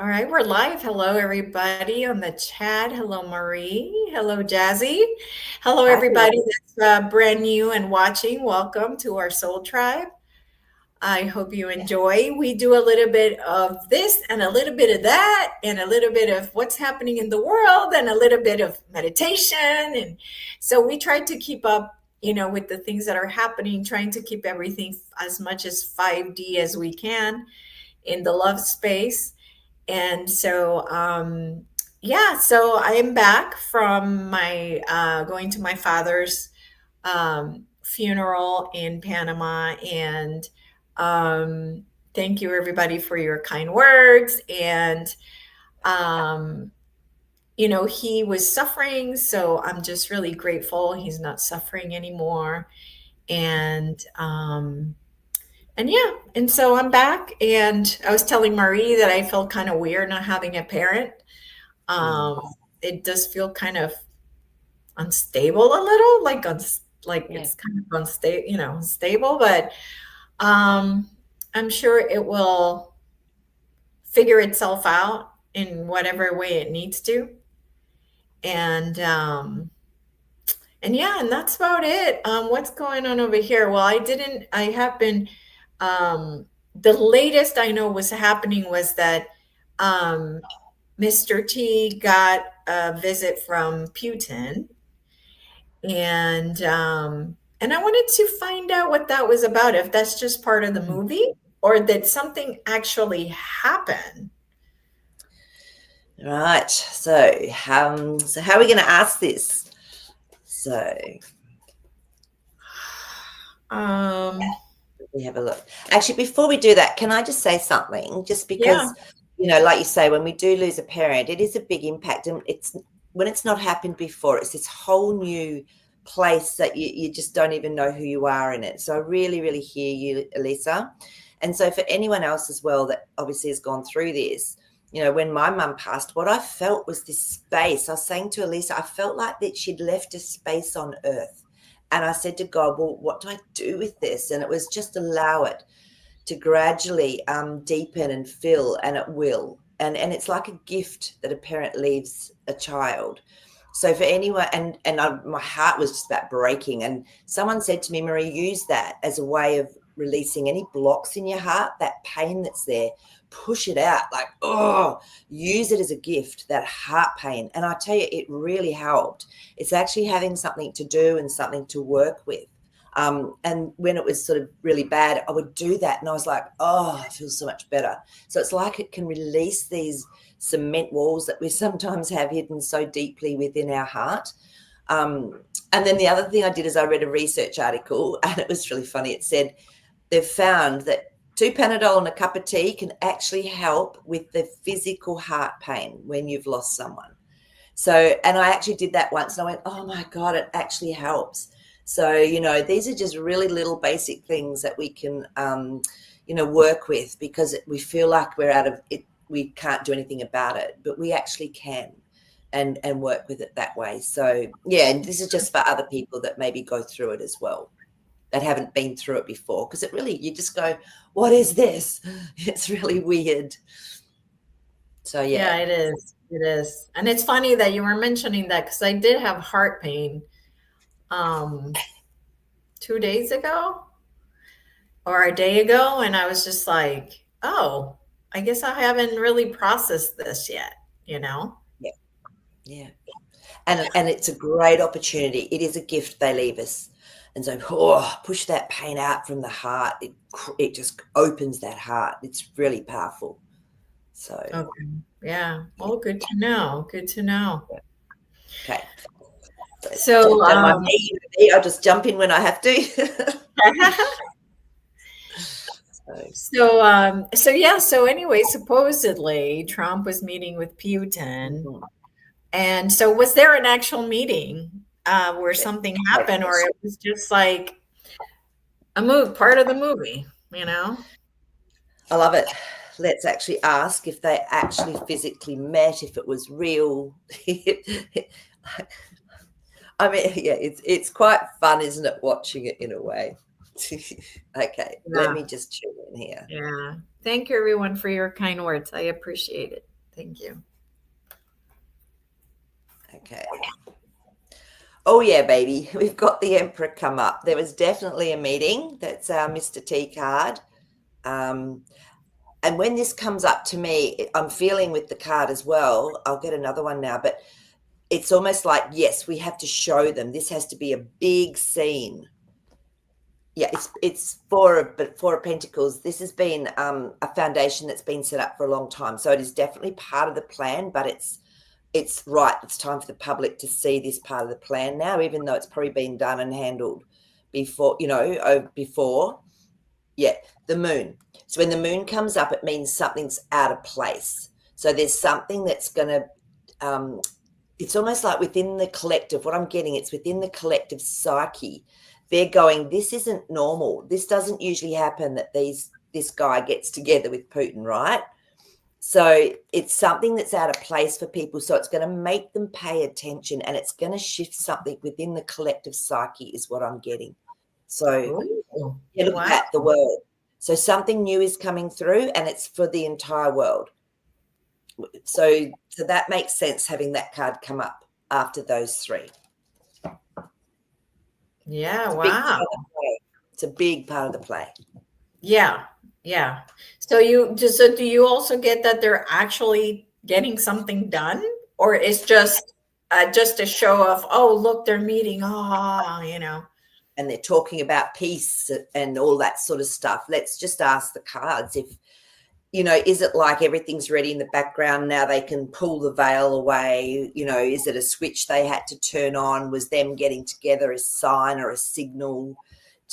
All right, we're live. Hello, everybody on the chat. Hello, Maree. Hello, Jazzy. Hello, Hi. everybody that's brand new and watching. Welcome to our Soul Tribe. I hope you enjoy. We do a little bit of this and a little bit of that, and a little bit of what's happening in the world, and a little bit of meditation. And so we try to keep up, with the things that are happening, trying to keep everything as much as 5D as we can in the love space. And so, yeah, so I am back from my going to my father's funeral in Panama. And thank you, everybody, for your kind words. And, um, he was suffering. So I'm just really grateful he's not suffering anymore. And, and yeah, and so I'm back, and I was telling Marie that I felt kind of weird not having a parent. Mm, Um, it does feel kind of unstable a little, like yeah. it's kind of unstable, stable, but um, I'm sure it will figure itself out in whatever way it needs to. And and yeah, and that's about it. What's going on over here? Well, I have been, um, the latest I know was happening was that um, Mr. T got a visit from Putin, and I wanted to find out what that was about, if that's just part of the Mm. movie or did something actually happen. Right. So how are we going to ask this? So Um, let me have a look. Actually, before we do that, can I just say something? Just yeah, because, like you say, when we do lose a parent, it is a big impact, and it's when it's not happened before, it's this whole new place that you just don't even know who you are in it. So I really, really hear you, Elisa. And so for anyone else as well that obviously has gone through this, when my mum passed, what I felt was this space. I was saying to Elisa, I felt like that she'd left a space on earth. And I said to God, well, what do I do with this? And it was just allow it to gradually deepen and fill, and it will. And it's like a gift that a parent leaves a child. So for anyone, my heart was just about breaking. And someone said to me, Maree, use that as a way of releasing any blocks in your heart, that pain that's there, push it out. Like, oh, use it as a gift, that heart pain. And I tell you, it really helped. It's actually having something to do and something to work with. And when it was sort of really bad, I would do that. And I was like, oh, I feel so much better. So it's like it can release these cement walls that we sometimes have hidden so deeply within our heart. And then the other thing I did is I read a research article, and it was really funny. It said they've found that 2 Panadol and a cup of tea can actually help with the physical heart pain when you've lost someone. So, and I actually did that once, and I went, oh my God, it actually helps. So, these are just really little basic things that we can, work with, because we feel like we're out of it. We can't do anything about it, but we actually can, and work with it that way. So, yeah, and this is just for other people that maybe go through it as well, that haven't been through it before, because it really, you just go, what is this? It's really weird. So, yeah, yeah. it is. It is. And it's funny that you were mentioning that because I did have heart pain um 2 days ago or a day ago, and I was just like, oh, I guess I haven't really processed this yet, you know? Yeah. Yeah. And it's a great opportunity. It is a gift they leave us. And so, push that pain out from the heart. It just opens that heart. It's really powerful. So, Okay. Yeah. yeah, Well, good to know. Good to know. okay. So So, don't mind me. I'll just jump in when I have to. So, so yeah, so anyway, supposedly Trump was meeting with Putin. mhm. And so was there an actual meeting where something Okay. happened, or it was just like a move, part of the movie, you know? I love it. Let's actually ask if they actually physically met, if it was real. I mean, yeah, it's quite fun, isn't it, watching it in a way? Okay, let Yeah. me just tune in here. Yeah. Thank you everyone for your kind words. I appreciate it. Thank you. Okay. Oh yeah, baby. We've got the Emperor come up. There was definitely a meeting. That's our Mr. T card. And when this comes up to me, I'm feeling with the card as well. I'll get another one now, but it's almost like, yes, we have to show them. This has to be a big scene. Yeah, it's four of Pentacles. This has been a foundation that's been set up for a long time. So it is definitely part of the plan, but it's right. It's time for the public to see this part of the plan now, even though it's probably been done and handled before, before. Yeah, the moon. So when the moon comes up, it means something's out of place. So there's something that's going to, it's almost like within the collective, what I'm getting, it's within the collective psyche. They're going, this isn't normal. This doesn't usually happen that this guy gets together with Putin, right? So it's something that's out of place for people. So it's going to make them pay attention, and it's going to shift something within the collective psyche is what I'm getting. So Ooh, yeah, look wow. at that, the world. So something new is coming through, and it's for the entire world. So that makes sense, having that card come up after those three. Yeah, It's a big part wow. of the play. It's a big part of the play. Yeah, yeah. So do you also get that they're actually getting something done, or it's just a show of, oh, look, they're meeting, And they're talking about peace and all that sort of stuff. Let's just ask the cards if, is it like everything's ready in the background now, they can pull the veil away? Is it a switch they had to turn on? Was them getting together a sign or a signal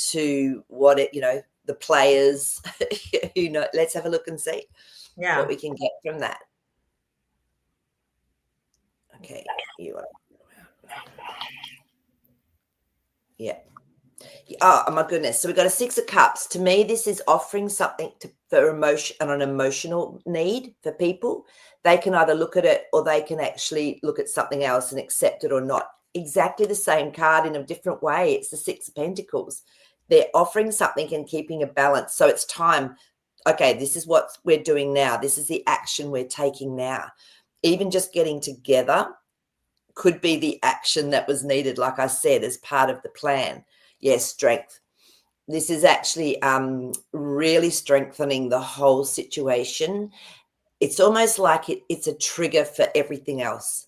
to what the players? Let's have a look and see what Yeah. we can get from that. Okay, you are. Yeah. Oh my goodness. So we've got a Six of Cups. To me, this is offering something for emotion and an emotional need for people. They can either look at it, or they can actually look at something else and accept it or not. Exactly the same card in a different way. It's the Six of Pentacles. They're offering something and keeping a balance. So it's time. Okay, this is what we're doing now. This is the action we're taking now. Even just getting together could be the action that was needed, like I said, as part of the plan. Yes, strength. This is actually really strengthening the whole situation. It's almost like it's a trigger for everything else.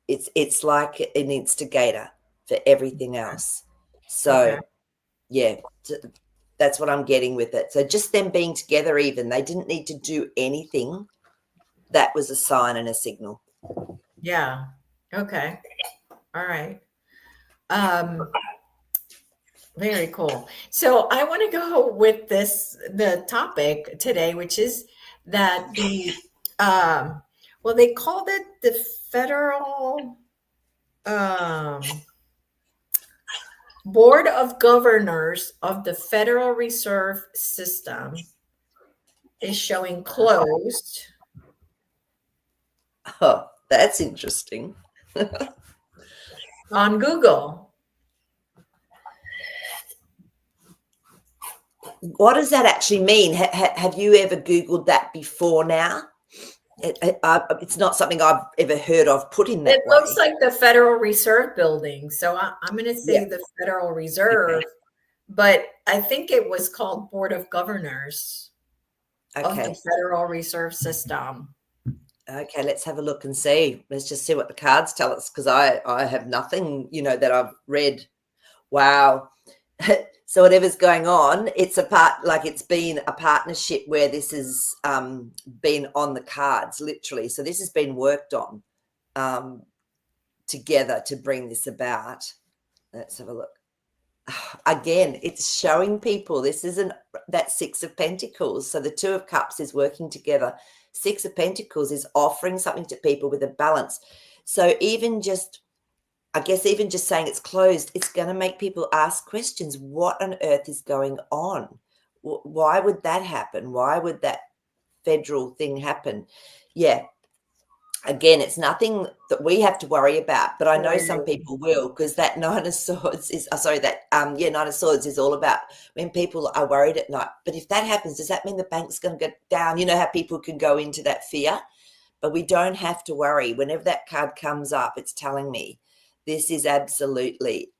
It's like an instigator for everything else. Okay. So, yeah, that's what I'm getting with it. So just them being together, even, they didn't need to do anything. That was a sign and a signal. Yeah. Okay. All right. Um, Very cool. So I want to go with the topic today, which is that well, they called it the Federal um, Board of Governors of the Federal Reserve System is showing closed Oh, that's interesting. on Google. What does that actually mean? Have you ever Googled that before now? It's not something I've ever heard of put in that It looks way. like the Federal Reserve building. So I'm going to Yeah. say the Federal Okay. Reserve, but I think it was called Board of Governors of the Okay. Federal Reserve System. Okay. Let's have a look and see. Let's just see what the cards tell us, because I have nothing, that I've read. Wow. So whatever's going on, it's it's been a partnership where this has been on the cards, literally. So this has been worked on together to bring this about. Let's have a look. Again, it's showing people this isn't that Six of Pentacles. So the Two of Cups is working together. Six of Pentacles is offering something to people with a balance. So even just saying it's closed, it's going to make people ask questions. What on earth is going on? Why would that happen? Why would that federal thing happen? Yeah. Again, it's nothing that we have to worry about, but I know some people will, because that Nine of Swords is, Nine of Swords is all about when people are worried at night. But if that happens, does that mean the bank's going to go down? You know how people can go into that fear? But we don't have to worry. Whenever that card comes up, it's telling me this is absolutely,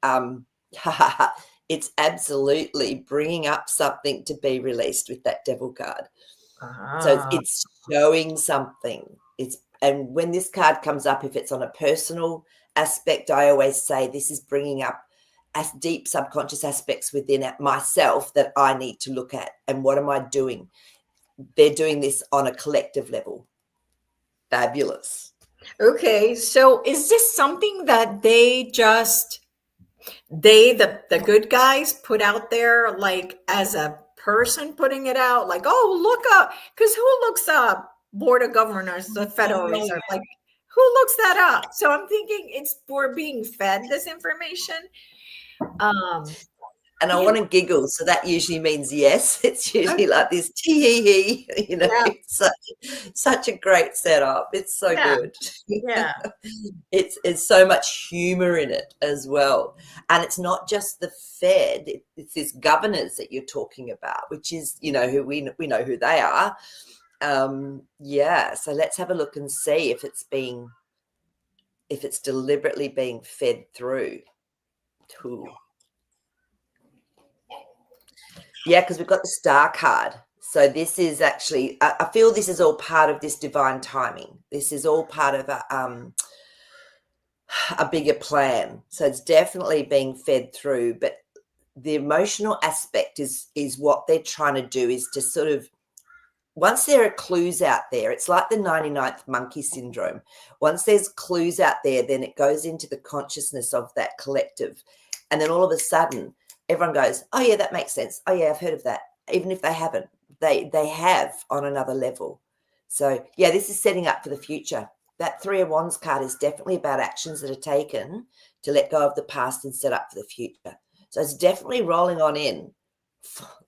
it's absolutely bringing up something to be released with that devil card. So Ah. it's showing something. And when this card comes up, if it's on a personal aspect, I always say this is bringing up as deep subconscious aspects within myself that I need to look at. And what am I doing? They're doing this on a collective level. Fabulous. Okay, so is this something that the good guys put out there, like as a person putting it out, like, oh, look up, because who looks up Board of Governors, the Federal Reserve? Like, who looks that up? So I'm thinking we're being fed this information. Um, And I you want to giggle, so that usually means yes. It's usually Okay. like this tee Yeah, it's such a great setup. It's so yeah, good. yeah. It's so much humor in it as well. And it's not just the Fed, it's this governors that you're talking about, which is, who we know who they are. Yeah, so let's have a look and see if it's deliberately being fed through. Ooh. Yeah, because we've got the star card. So this is actually, I feel this is all part of this divine timing. This is all part of a bigger plan. So it's definitely being fed through, but the emotional aspect is what they're trying to do, is to sort of, once there are clues out there, it's like the 99th monkey syndrome. Once there's clues out there, then it goes into the consciousness of that collective. And then all of a sudden, everyone goes, oh, yeah, that makes sense. Oh, yeah, I've heard of that. Even if they haven't, they have on another level. So, yeah, this is setting up for the future. That Three of Wands card is definitely about actions that are taken to let go of the past and set up for the future. So it's definitely rolling on in.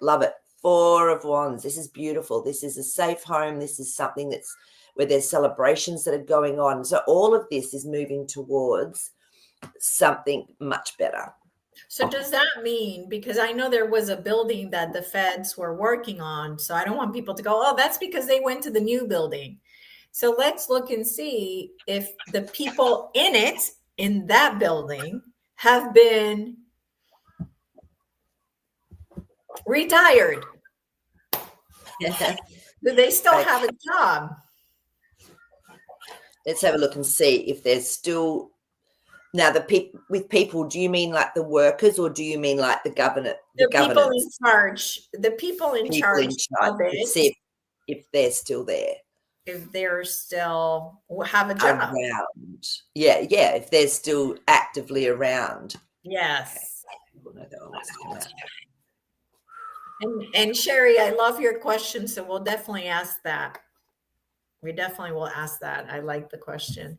Love it. Four of Wands. This is beautiful. This is a safe home. This is something that's where there's celebrations that are going on. So all of this is moving towards something much better. So does that mean, because I know there was a building that the feds were working on, so I don't want people to go, oh, that's because they went to the new building. So let's look and see if the people in that building, have been retired. Do they still Okay. have a job? Let's have a look and see if there's still. Now, with people, do you mean like the workers, or do you mean like the governor, the The people in governance, charge, the people in people charge in charge? of Let's it, see if they're still there if they're still have a job. around. Yeah, if they're still actively around. Okay. Yes. Oh, no, that one wants to come out. And Sherry, I love your question, so we'll definitely ask that. We definitely will ask that. I like the question.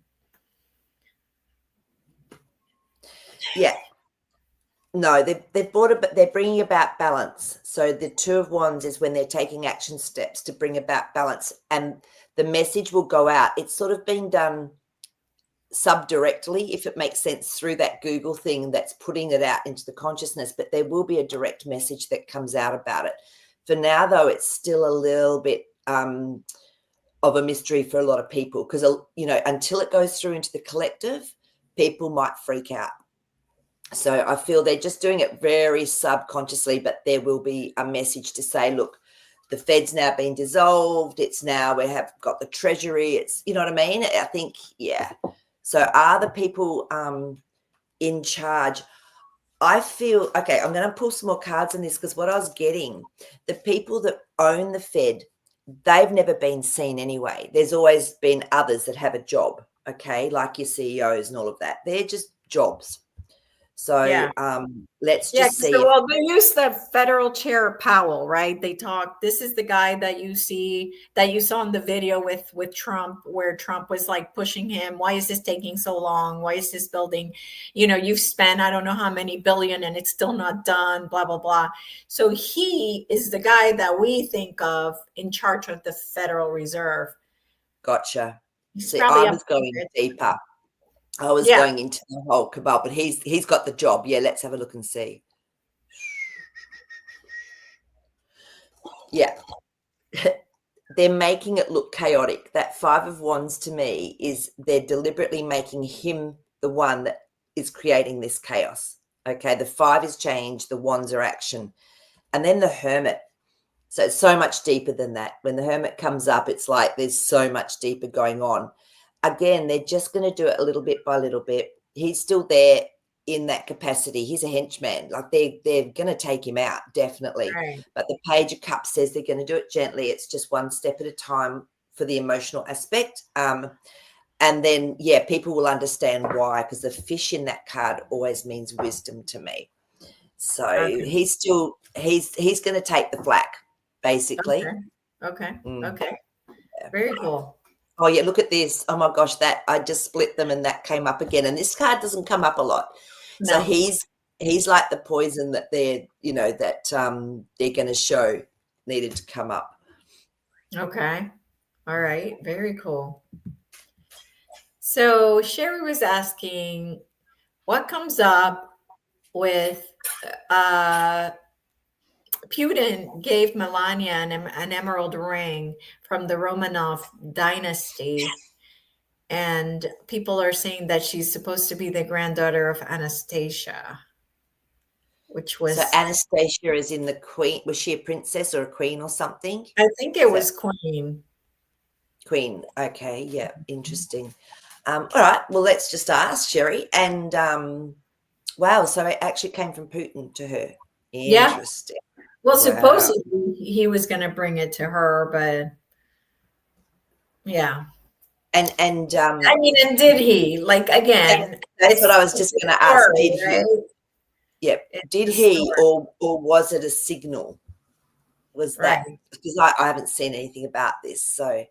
Yeah. No, they're bringing about balance. So the Two of Wands is when they're taking action steps to bring about balance, and the message will go out. It's sort of being done subdirectly, if it makes sense, through that Google thing that's putting it out into the consciousness, but there will be a direct message that comes out about it. For now, though, it's still a little bit of a mystery for a lot of people, because, until it goes through into the collective, people might freak out. So I feel they're just doing it very subconsciously, but there will be a message to say, look, the Fed's now been dissolved. It's now, we have got the Treasury. It's, you know what I mean? I think, yeah. So are the people in charge? I feel, okay, I'm going to pull some more cards on this, because what I was getting, the people that own the Fed, they've never been seen anyway. There's always been others that have a job, okay, like your CEOs and all of that. They're just jobs. So Yeah. let's Yeah, just see. so, well, they use the federal chair Powell, right? They talk. This is the guy that you saw in the video with Trump, where Trump was like pushing him. Why is this taking so long? Why is this building? You've spent I don't know how many billion and it's still not done. Blah blah blah. So he is the guy that we think of in charge of the Federal Reserve. Gotcha. He's See, probably I up was going there. deeper. I was Yeah. going into the whole cabal, but he's got the job. Yeah, let's have a look and see. Yeah. they're making it look chaotic. That Five of Wands to me is they're deliberately making him the one that is creating this chaos. Okay, the Five is change, the Wands are action. And then the Hermit. So it's so much deeper than that. When the Hermit comes up, it's like there's so much deeper going on. Again, they're just going to do it a little bit by little bit. He's still there in that capacity. He's a henchman. Like they're going to take him out, definitely. Right. But the Page of Cups says they're going to do it gently. It's just one step at a time for the emotional aspect. And then, yeah, people will understand why, because the fish in that card always means wisdom to me. So Okay. he's going to take the flak, basically. Okay. Mm. Okay. Very cool. Oh yeah, look at this. Oh my gosh, that I just split them and that came up again. And this card doesn't come up a lot. So No. he's like the poison that they're going to show needed to come up. Okay. All right. Very cool. So Sherry was asking what comes up with Putin gave Melania an emerald ring from the Romanov dynasty. And people are saying that she's supposed to be the granddaughter of Anastasia, which So was, Anastasia is in the queen. Was she a princess or a queen or something? I think it Is that was Queen. queen? Okay, yeah, interesting. All right, well, let's just ask Sherry. And wow, so it actually came from Putin to her. Yeah. Interesting. Well, Wow. supposedly he was going to bring it to her, but yeah. And I mean, and did he? Like again, that's what I was it's just a going to ask. story, Did he? right? Yep. It's Did a he, story, or was it a signal? Was that right? because I haven't seen anything about this? So, all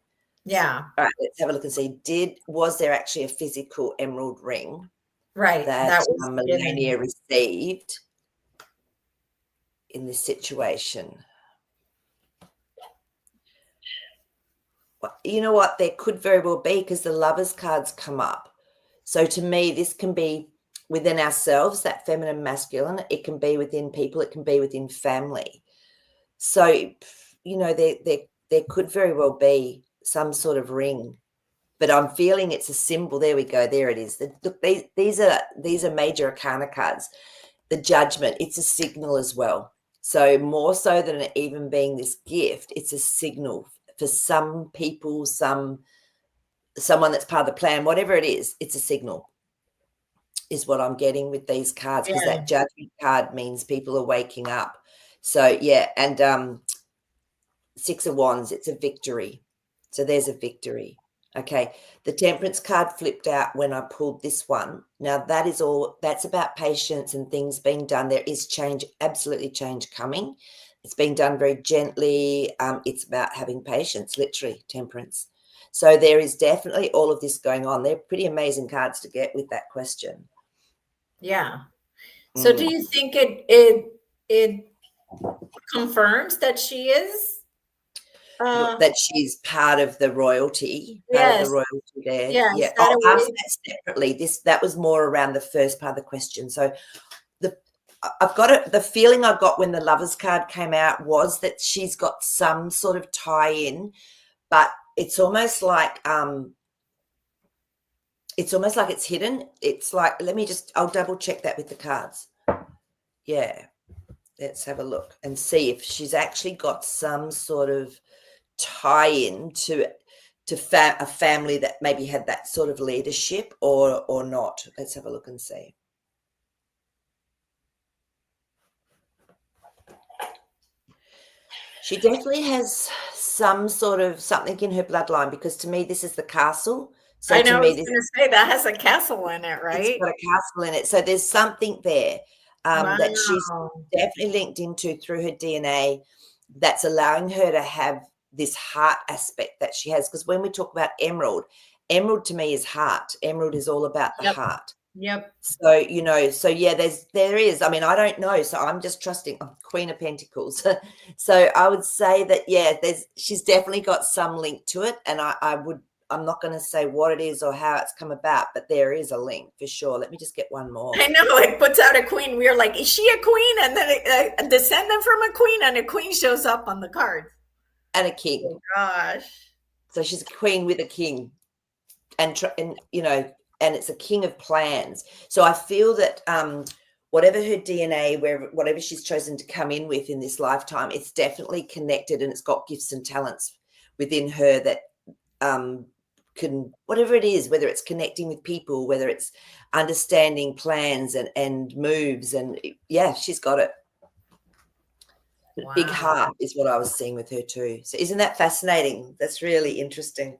Yeah, right, let's have a look and see. Was there actually a physical emerald ring right. that That was given. Melania received in this situation? Well, you know what? There could very well be, because the Lovers cards come up. So to me, this can be within ourselves, that feminine, masculine. It can be within people. It can be within family. So, there could very well be some sort of ring, but I'm feeling it's a symbol. There we go. There it is. Look, these are major arcana cards. The Judgment, it's a signal as well. So more so than it even being this gift, it's a signal for some people, someone that's part of the plan, whatever it is, it's a signal, is what I'm getting with these cards, because Yeah, that Judgment card means people are waking up. So yeah, and Six of Wands, it's a victory. So there's a victory. Okay. The Temperance card flipped out when I pulled this one. Now that's about patience and things being done. There is change, absolutely change coming. It's being done very gently. It's about having patience, literally, Temperance. So there is definitely all of this going on. They're pretty amazing cards to get with that question. yeah. So, do Mm. you think it confirms that she is? That she's part of the royalty, Yes, there. yes. Yeah. That I'll it ask was. that separately. That was more around the first part of the question. So I've got it. The feeling I got when the Lovers card came out was that she's got some sort of tie-in, but it's almost like it's hidden. It's like, I'll double check that with the cards. Yeah. Let's have a look and see if she's actually got some sort of tie-in to a family that maybe had that sort of leadership or not. Let's have a look and see. She definitely has some sort of something in her bloodline, because to me this is the Castle. So I to know. I me was this going to say that has a castle in it, it's right? got a castle in it. So there's something there that she's Wow. definitely linked into through her DNA, that's allowing her to have this heart aspect that she has. Because when we talk about emerald, emerald to me is heart. Emerald is all about the Yep. heart. Yep. So, yeah, there is. I mean, I don't know. So I'm just trusting Queen of Pentacles. So I would say that, yeah, she's definitely got some link to it. And I'm not going to say what it is or how it's come about, but there is a link for sure. Let me just get one more. I know. It puts out a queen. We're like, is she a queen? And then a descendant from a queen, and a queen shows up on the card. and a king. Oh gosh. So she's a queen with a king, and you know, and it's a king of plans. So I feel that whatever her DNA, whatever she's chosen to come in with in this lifetime, it's definitely connected, and it's got gifts and talents within her that can, whatever it is, whether it's connecting with people, whether it's understanding plans and moves, and yeah, she's got it. Big Wow. heart is what I was seeing with her too. So isn't that fascinating? That's really interesting.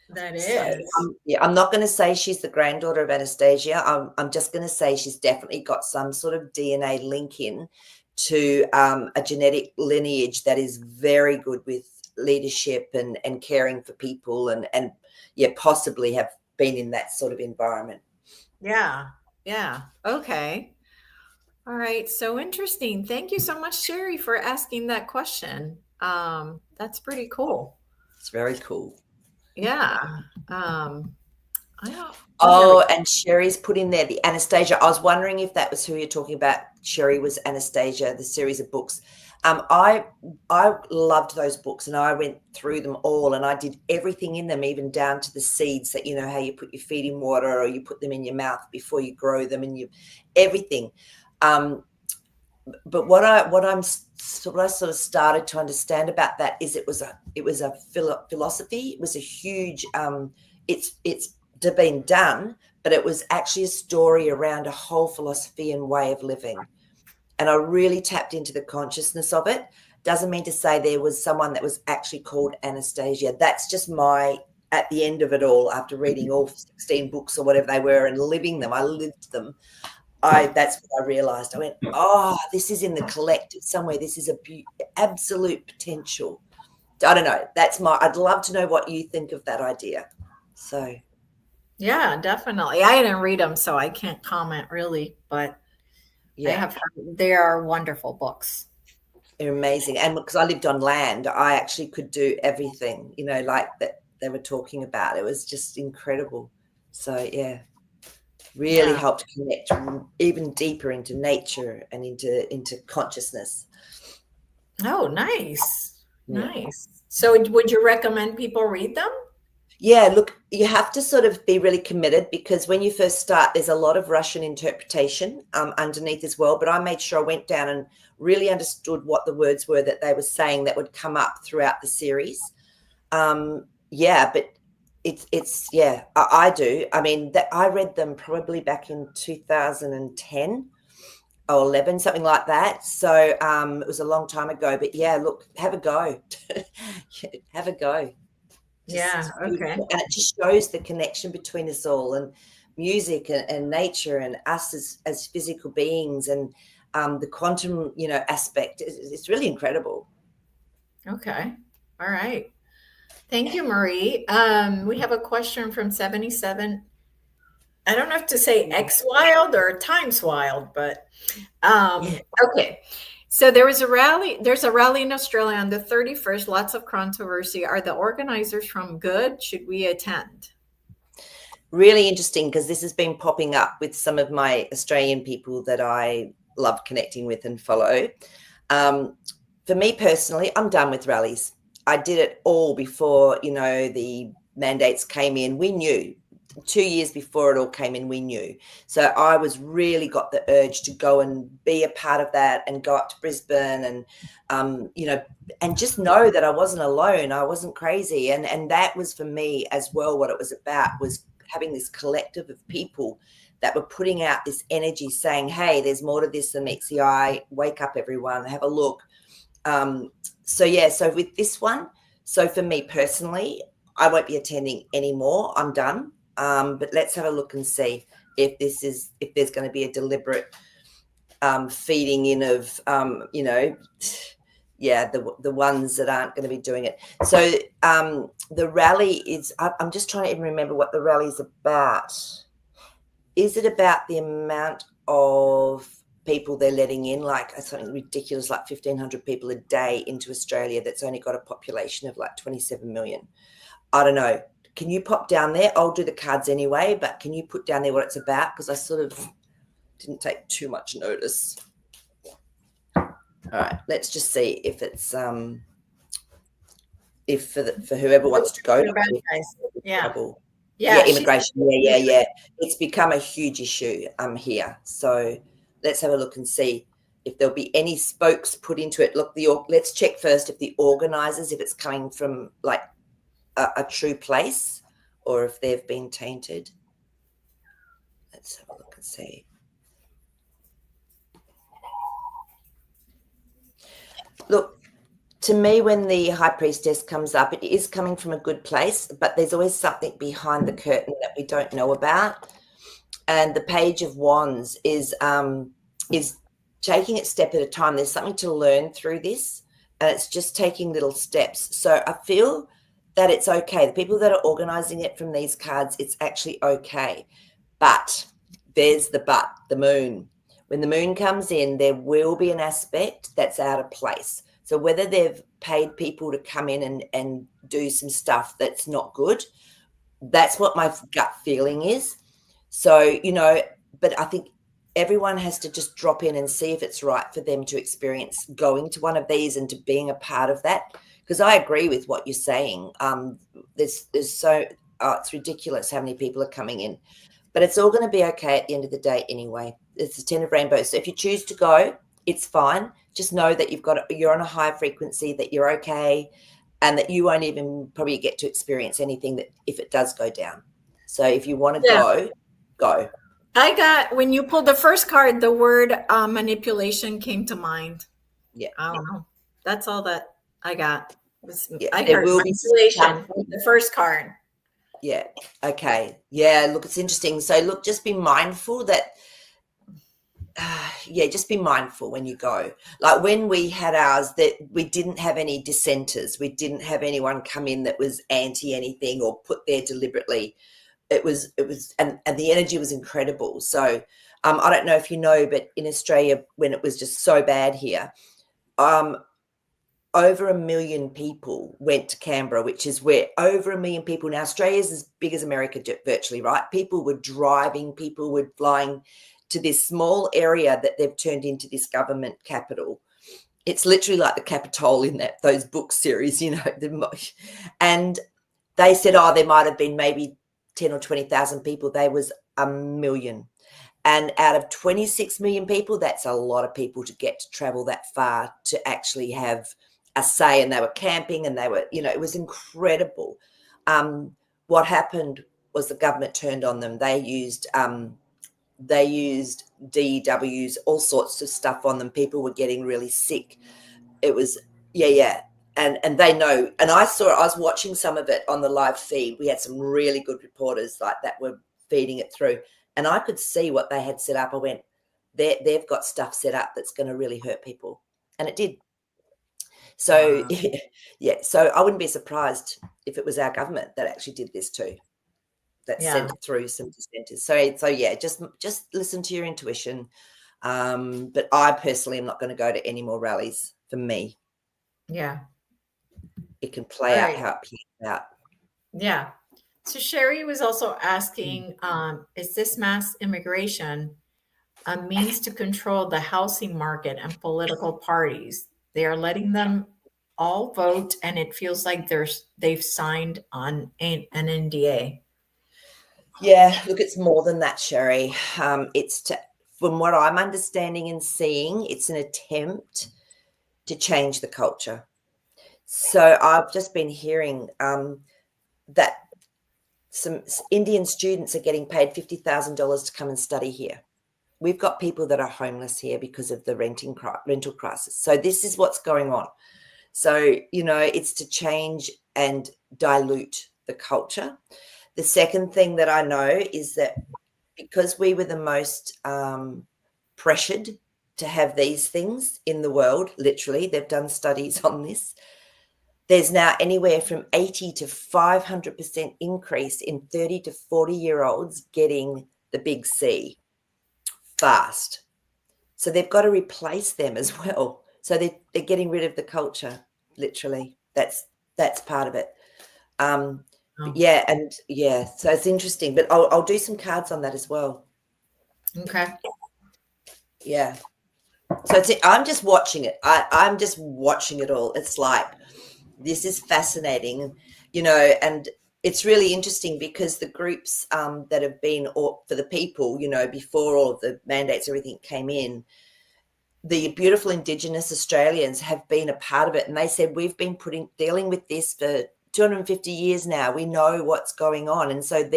That So is. yeah, I'm not going to say she's the granddaughter of Anastasia. I'm just going to say she's definitely got some sort of DNA link in to a genetic lineage that is very good with leadership and caring for people, and yeah, possibly have been in that sort of environment. Yeah. Yeah. Okay. All right. So interesting. Thank you so much, Sherry, for asking that question. That's pretty cool. It's very cool. Yeah. Um, I don't. Oh, there we Oh, and Sherry's put in there the Anastasia. I was wondering if that was who you're talking about. Sherry was Anastasia, the series of books. I loved those books, and I went through them all, and I did everything in them, even down to the seeds that, you know, how you put your feet in water or you put them in your mouth before you grow them, and you everything. Um, but what I sort of started to understand about that is it was a philosophy. It was a huge it's been done, but it was actually a story around a whole philosophy and way of living. And I really tapped into the consciousness of it. Doesn't mean to say there was someone that was actually called Anastasia. That's just my, at the end of it all, after reading all 16 books or whatever they were and living them, I lived them. That's what I realized. I went, oh, this is in the collective somewhere. This is absolute potential. I don't know. I'd love to know what you think of that idea. So, Yeah, definitely. I didn't read them, so I can't comment really, but I yeah, have heard they are wonderful books. they're amazing. And because I lived on land, I actually could do everything, you know, like that they were talking about. It was just incredible. So, yeah, really Yeah. helped connect even deeper into nature and into consciousness. Oh, nice. Yeah. Nice. So would you recommend people read them? Yeah, look, you have to sort of be really committed, because when you first start, there's a lot of Russian interpretation underneath as well. But I made sure I went down and really understood what the words were that they were saying that would come up throughout the series. Yeah, but it's yeah, I do. I mean, that I read them probably back in 2010 or 11, something like that. So it was a long time ago. But yeah, look, have a go, have a go. Yeah, Just okay. beautiful, and it just shows the connection between us all, and music and nature and us as physical beings, and the quantum, you know, aspect. It's really incredible. Okay. All right. Thank you, Marie. We have a question from 77. I don't know if to say X Wild or Times Wild, but Yeah. okay. So there's a rally in Australia on the 31st, lots of controversy. Are the organizers from good? Should we attend? Really interesting, because this has been popping up with some of my Australian people that I love connecting with and follow. Um, for me personally, I'm done with rallies. I did it all before, you know, the mandates came in. We knew 2 years before it all came in, we knew. So I was really got the urge to go and be a part of that and go up to Brisbane and, you know, and just know that I wasn't alone. I wasn't crazy. And that was for me as well. What it was about was having this collective of people that were putting out this energy saying, hey, there's more to this than meets the eye. Wake up, everyone, have a look. So yeah, so with this one, so for me personally, I won't be attending anymore. I'm done. But let's have a look and see if there's going to be a deliberate feeding in of you know, yeah, the ones that aren't going to be doing it. So the rally is, I'm just trying to even remember what the rally is about. Is it about the amount of people they're letting in, like something ridiculous, like 1,500 people a day into Australia that's only got a population of like 27 million? I don't know. Can you pop down there? I'll do the cards anyway, but can you put down there what it's about? Because I sort of didn't take too much notice. All right, let's just see if it's if for whoever wants to go to You're bad it, guys. Yeah. trouble. Yeah, Yeah. She's immigration. Yeah. It's become a huge issue here. So let's have a look and see if there'll be any spokes put into it. Look, let's check first if the organisers, if it's coming from like a true place or if they've been tainted. Let's have a look and see. Look, to me, when the high priestess comes up, it is coming from a good place, but there's always something behind the curtain that we don't know about. And the Page of Wands is taking it step at a time. There's something to learn through this, and it's just taking little steps. So I feel that it's okay. The people that are organizing it from these cards, it's actually okay. But there's the moon. When the moon comes in, there will be an aspect that's out of place. So whether they've paid people to come in and do some stuff that's not good, that's what my gut feeling is. So, but I think everyone has to just drop in and see if it's right for them to experience going to one of these and to being a part of that. Because I agree with what you're saying. There's so it's ridiculous how many people are coming in, but it's all going to be okay at the end of the day anyway. It's the 10 of rainbows. So if you choose to go, it's fine. Just know that you're on a high frequency, that you're okay, and that you won't even probably get to experience anything that if it does go down. So if you want to Yeah. go. I got, when you pulled the first card, the word manipulation came to mind. Yeah. I don't know. That's all that I got. Yeah. I There heard will be manipulation something. with the first card. Yeah. Okay. Yeah. Look, it's interesting. So look, just be mindful that just be mindful when you go. Like when we had ours, that we didn't have any dissenters. We didn't have anyone come in that was anti anything or put there deliberately. It was, and the energy was incredible. So I don't know if you know, but in Australia, when it was just so bad here, over 1 million people went to Canberra, which is where over 1 million people now. Australia's as big as America virtually, right? People were driving, people were flying to this small area that they've turned into this government capital. It's literally like the Capitol in those book series, and they said, there might have been maybe 10 or 20,000 people. There was 1 million. And out of 26 million people, that's a lot of people to get to travel that far to actually have a say. And they were camping and they were, it was incredible. What happened was the government turned on them. They used DEWs, all sorts of stuff on them. People were getting really sick. It was, yeah. And they know. And I was watching some of it on the live feed. We had some really good reporters like that were feeding it through. And I could see what they had set up. I went, they've got stuff set up that's going to really hurt people. And it did. So, Wow. yeah. So I wouldn't be surprised if it was our government that actually did this too, that Yeah. sent it through some dissenters. So yeah, just listen to your intuition. But I personally am not going to go to any more rallies for me. Yeah. It can All play out right. how it plays out. Yeah. So Sherry was also asking, is this mass immigration a means to control the housing market and political parties? They are letting them all vote, and it feels like they've signed on an NDA. Yeah, look, it's more than that, Sherry. From what I'm understanding and seeing, it's an attempt to change the culture. So I've just been hearing that some Indian students are getting paid $50,000 to come and study here. We've got people that are homeless here because of the rental crisis. So this is what's going on. So, it's to change and dilute the culture. The second thing that I know is that because we were the most pressured to have these things in the world, literally, they've done studies on this. There's now anywhere from 80 to 500% increase in 30 to 40-year-olds getting the big C fast. So they've got to replace them as well. So they're getting rid of the culture, literally. That's part of it. Oh, So it's interesting. But I'll do some cards on that as well. okay. Yeah. So I'm just watching it. I'm just watching it all. It's like This is fascinating, you know, and it's really interesting because the groups that have been, or for the people, you know, before all of the mandates, everything came in, the beautiful Indigenous Australians have been a part of it. And they said, we've been dealing with this for 250 years now. We know what's going on. And so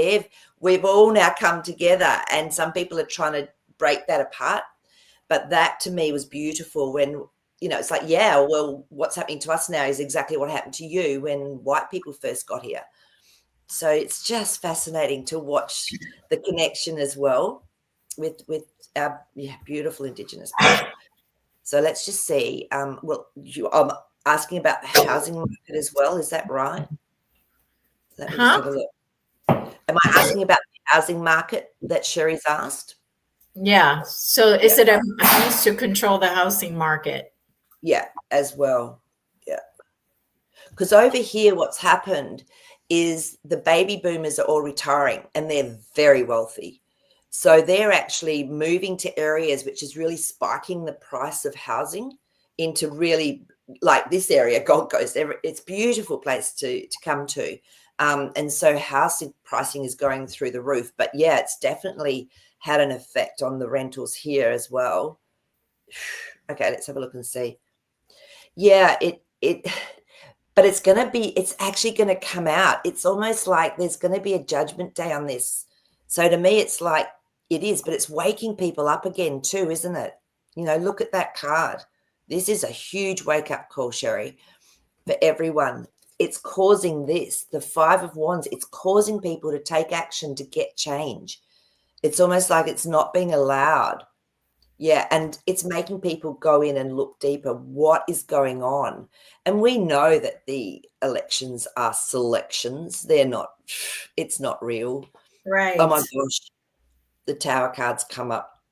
we've all now come together, and some people are trying to break that apart. But that to me was beautiful when, you know, it's like, yeah, well, what's happening to us now is exactly what happened to you when white people first got here. So it's just fascinating to watch the connection as well with our beautiful Indigenous people. So let's just see. Well, I'm asking about the housing market as well. Is that right? Let me just Huh? have a look. Am I asking about the housing market that Sherry's asked? Yeah. So Yeah. is it a means to control the housing market? Yeah, as well. Yeah. Because over here, what's happened is the baby boomers are all retiring and they're very wealthy. So they're actually moving to areas which is really spiking the price of housing into really like this area, Gold Coast. It's a beautiful place to come to. And so housing pricing is going through the roof. But yeah, it's definitely had an effect on the rentals here as well. Okay, let's have a look and see. Yeah, it but it's actually gonna come out. It's almost like there's gonna be a judgment day on this. So to me, it's like it is, but it's waking people up again too, isn't it? You know, look at that card. This is a huge wake-up call, Sherry, for everyone. It's causing this, the 5 of Wands, it's causing people to take action to get change. It's almost like it's not being allowed. Yeah, and it's making people go in and look deeper. What is going on? And we know that the elections are selections. They're not, it's not real. Oh my Right. gosh, the tower cards come up.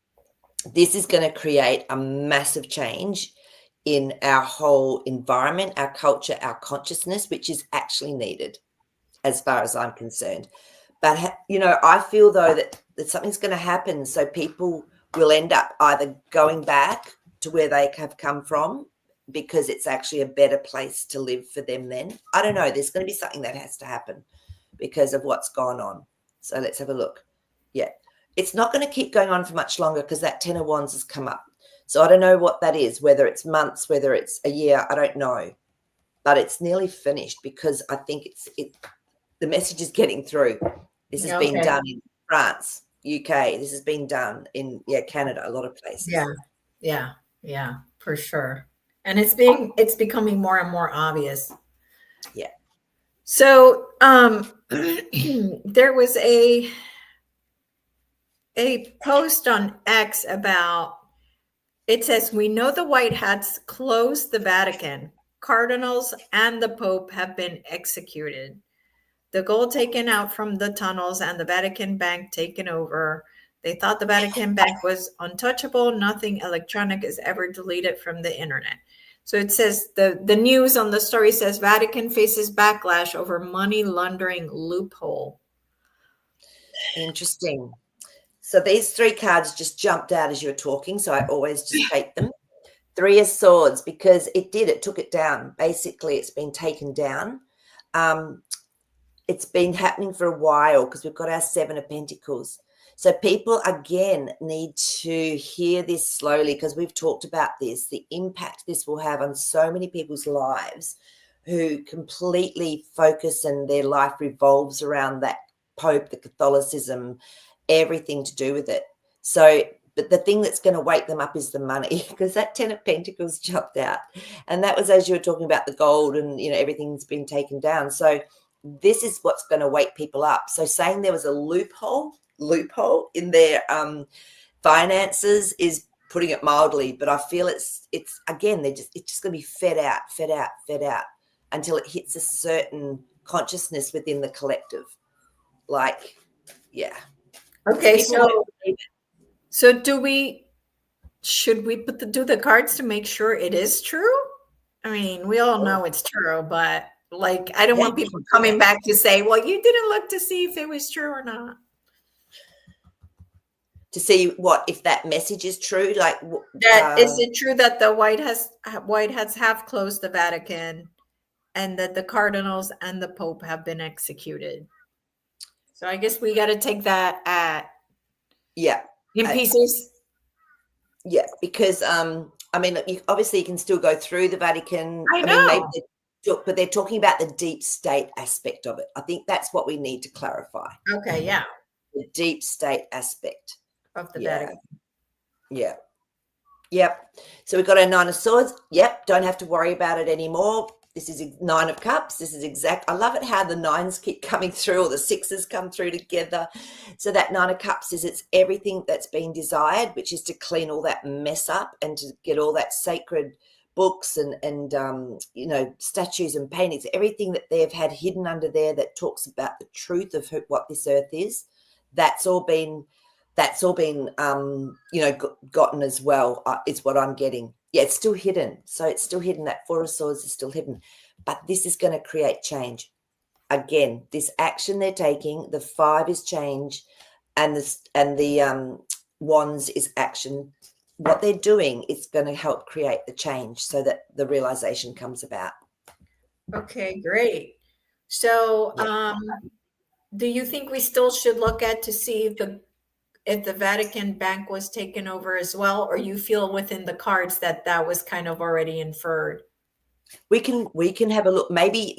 This is going to create a massive change in our whole environment, our culture, our consciousness, which is actually needed as far as I'm concerned. But, you know, I feel though that something's going to happen. So people will end up either going back to where they have come from because it's actually a better place to live for them then. I don't know. There's going to be something that has to happen because of what's gone on. So let's have a look. Yeah. It's not going to keep going on for much longer because that 10 of Wands has come up. So I don't know what that is, whether it's months, whether it's a year, I don't know. But it's nearly finished because I think the message is getting through. This has been Okay. done in France, UK. This has been done in Canada, a lot of Yeah. places. Yeah. Yeah. For sure. And it's becoming more and more obvious. Yeah. So there was a post on X about it says we know the White Hats closed the Vatican. Cardinals and the Pope have been executed. The gold taken out from the tunnels and the Vatican Bank taken over. They thought the Vatican Bank was untouchable. Nothing electronic is ever deleted from the internet. So it says the news on the story says Vatican faces backlash over money laundering loophole. Interesting. So these 3 cards just jumped out as you were talking, so I always just take them. 3 of Swords, because it took it down. Basically, it's been taken down. It's been happening for a while because we've got our 7 of Pentacles. So people, again, need to hear this slowly because we've talked about this, the impact this will have on so many people's lives who completely focus and their life revolves around that Pope, the Catholicism, everything to do with it. So, but the thing that's going to wake them up is the money because that 10 of Pentacles jumped out. And that was as you were talking about the gold and, you know, everything's been taken down. So this is what's going to wake people up. So saying there was a loophole in their finances is putting it mildly, but I feel it's again it's just going to be fed out until it hits a certain consciousness within the collective. Like, yeah, because Okay, people won't so believe so should we do the cards to make sure it is true? I mean, we all it. know it's true, but like I don't Yeah, want you people can do coming that back to say, "Well, you didn't look to see if it was true or not." to see what if that message is true. Like, That is it true that the White Hats have closed the Vatican and that the cardinals and the pope have been executed. So I guess we got to take that Yeah. in I, pieces. Yeah, because I mean, obviously you can still go through the Vatican. I I mean, maybe, know. but they're talking about the deep state aspect of it. I think that's what we need to clarify. Okay, yeah, The deep state aspect. of the Yeah, Vatican. yeah, yep. So we've got our Nine of Swords. Yep, don't have to worry about it anymore. This is Nine of Cups. This is exact. I love it how the nines keep coming through, or the sixes come through together. So that Nine of Cups is it's everything that's been desired, which is to clean all that mess up and to get all that sacred books and statues and paintings, everything that they've had hidden under there that talks about the truth of what this earth is. That's all been gotten as well, is what I'm getting. Yeah, it's still hidden. So it's still hidden. That Four of Swords is still hidden. But this is going to create change. Again, this action they're taking, the Five is change, and the Wands is action. What they're doing is going to help create the change so that the realization comes about. Okay, great. So, Yeah. do you think we still should look at to see if the Vatican Bank was taken over as well, or you feel within the cards that that was kind of already inferred? We can have a look. Maybe,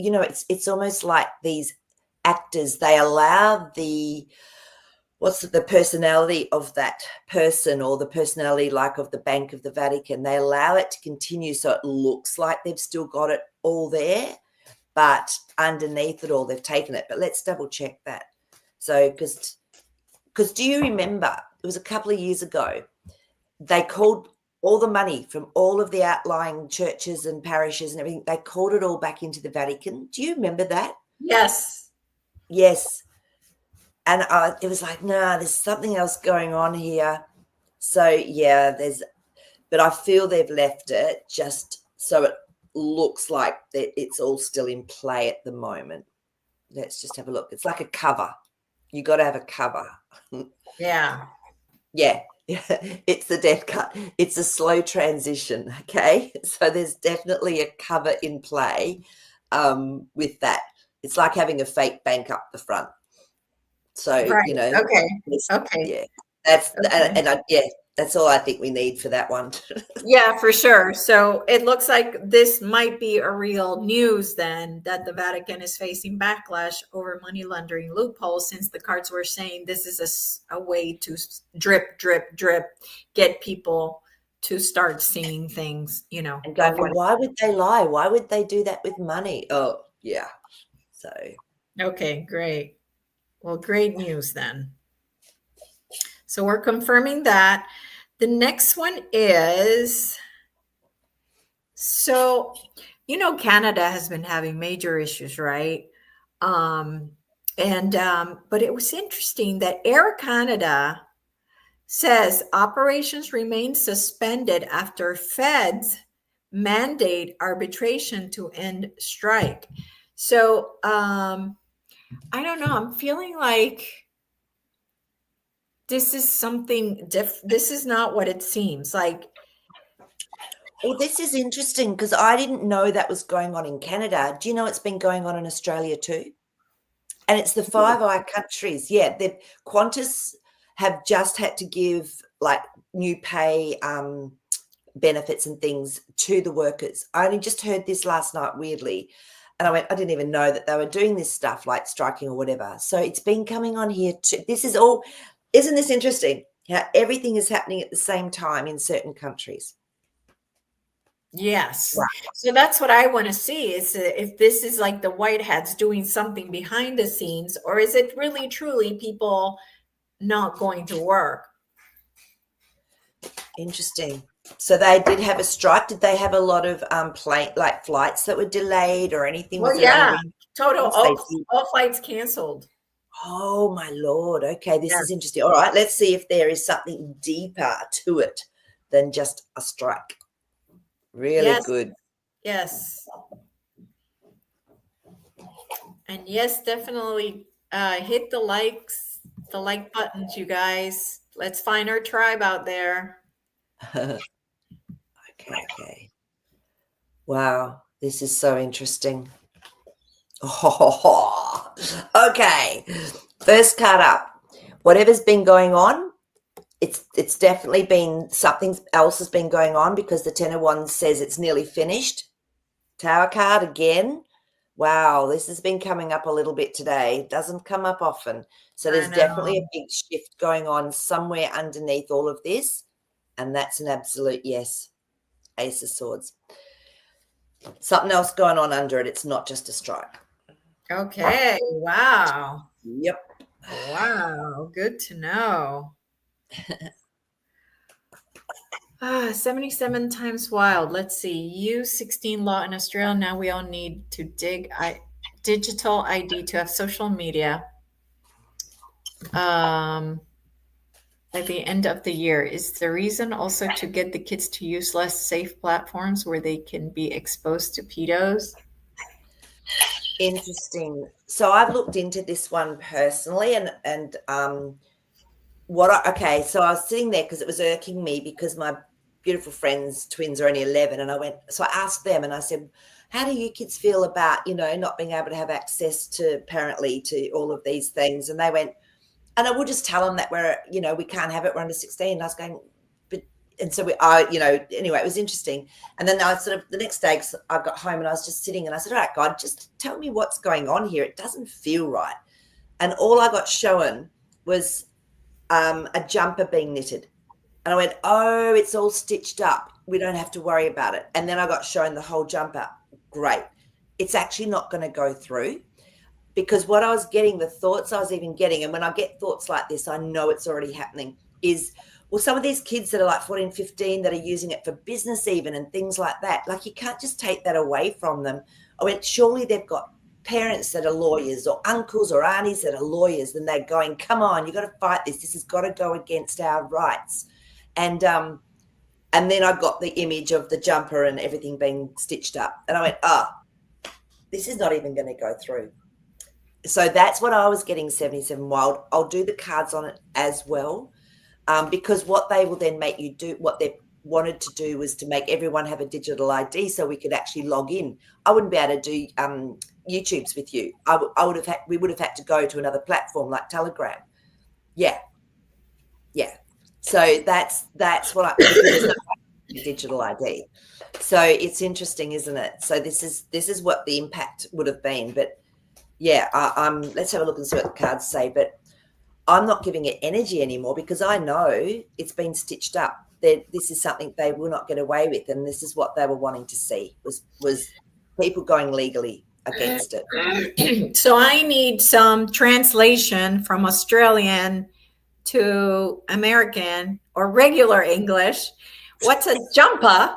it's almost like these actors, they allow the personality of that person, or the personality like of the Bank of the Vatican, they allow it to continue so it looks like they've still got it all there, but underneath it all they've taken it. But let's double check that. So because do you remember it was a couple of years ago, they called all the money from all of the outlying churches and parishes and everything, they called it all back into the Vatican. Do you remember that? Yes. Yes. And it was like, nah, there's something else going on here. So yeah, but I feel they've left it just so it looks like that it's all still in play at the moment. Let's just have a look. It's like a cover. You got to have a cover. Yeah. Yeah. It's the death cut. It's a slow transition. Okay. So there's definitely a cover in play with that. It's like having a fake bank up the front. So, Right. Okay. Okay. yeah, that's, Okay. yeah, that's all I think we need for that one. Yeah, for sure. So it looks like this might be a real news then that the Vatican is facing backlash over money laundering loopholes, since the cards were saying this is a way to drip, drip, drip, get people to start seeing things, And go, of well, what. why would they lie? Why would they do that with money? Oh, yeah. So, Okay, great. Well, great news then. So we're confirming that. The next one is, so, Canada has been having major issues, right? Um, but it was interesting that Air Canada says operations remain suspended after feds mandate arbitration to end strike. So I don't know. I'm feeling like this is something different. This is not what it seems like. well, this is interesting because I didn't know that was going on in Canada. Do you know it's been going on in Australia too? And it's the Five Eye countries. Yeah, the Qantas have just had to give like new pay benefits and things to the workers. I only just heard this last night, weirdly. And I didn't even know that they were doing this stuff like striking or whatever. So it's been coming on here too. This is all, isn't this interesting? How everything is happening at the same time in certain countries. Yes. Wow. So that's what I want to see, is if this is like the white hats doing something behind the scenes, or is it really truly people not going to work? Interesting. So they did have a strike. Did they have a lot of flights that were delayed or anything? Was Well, there any yeah, total, reasons they did? all flights canceled. Oh my Lord. Okay, this Yeah. is interesting. All right, let's see if there is something deeper to it than just a strike. Really Yes. good. Yes. And yes, definitely hit the like buttons, you guys. Let's find our tribe out there. Okay. Wow, this is so interesting. Oh, okay. First card up. Whatever's been going on, it's definitely been something else has been going on because the Ten of Wands says it's nearly finished. Tower card again. Wow, this has been coming up a little bit today. It doesn't come up often. So I there's definitely know. a big shift going on somewhere underneath all of this. And that's an absolute yes. Ace of Swords. Something else going on under it. It's not just a strike. Okay. Wow. Yep. Wow. Good to know. 77 times wild. Let's see. Use 16 law in Australia. Now we all need to digital ID to have social media. By the end of the year. Is the reason also to get the kids to use less safe platforms where they can be exposed to pedos? Interesting. So I've looked into this one personally and okay, so I was sitting there because it was irking me because my beautiful friend's twins are only 11 and so I asked them and I said, how do you kids feel about, not being able to have access to apparently to all of these things? And they went, and I will just tell them that we can't have it. We're under 16. And I was going, but, and so anyway, it was interesting. And then I sort of the next day, 'cause I got home and I was just sitting and I said, all right, God, just tell me what's going on here. It doesn't feel right. And all I got shown was a jumper being knitted. And I went, oh, it's all stitched up. We don't have to worry about it. And then I got shown the whole jumper. Great. It's actually not going to go through because what I was getting, the thoughts I was even getting, and when I get thoughts like this, I know it's already happening, is, well, some of these kids that are like 14, 15 that are using it for business even and things like that, like you can't just take that away from them. I went, surely they've got parents that are lawyers or uncles or aunties that are lawyers and they're going, come on, you've got to fight this. This has got to go against our rights. And then I got the image of the jumper and everything being stitched up. And I went, this is not even going to go through. So that's what I was getting 77 wild. I'll do the cards on it as well because what they will then make you do, what they wanted to do was to make everyone have a digital ID so we could actually log in. I wouldn't be able to do YouTubes with you. We would have had to go to another platform like Telegram. Yeah. So that's what because there's no digital ID. So it's interesting, isn't it? So this is what the impact would have been. But yeah, let's have a look and see what the cards say. But I'm not giving it energy anymore because I know it's been stitched up. This is something they will not get away with, and this is what they were wanting to see was people going legally against it. So I need some translation from Australian to American or regular English. What's a jumper?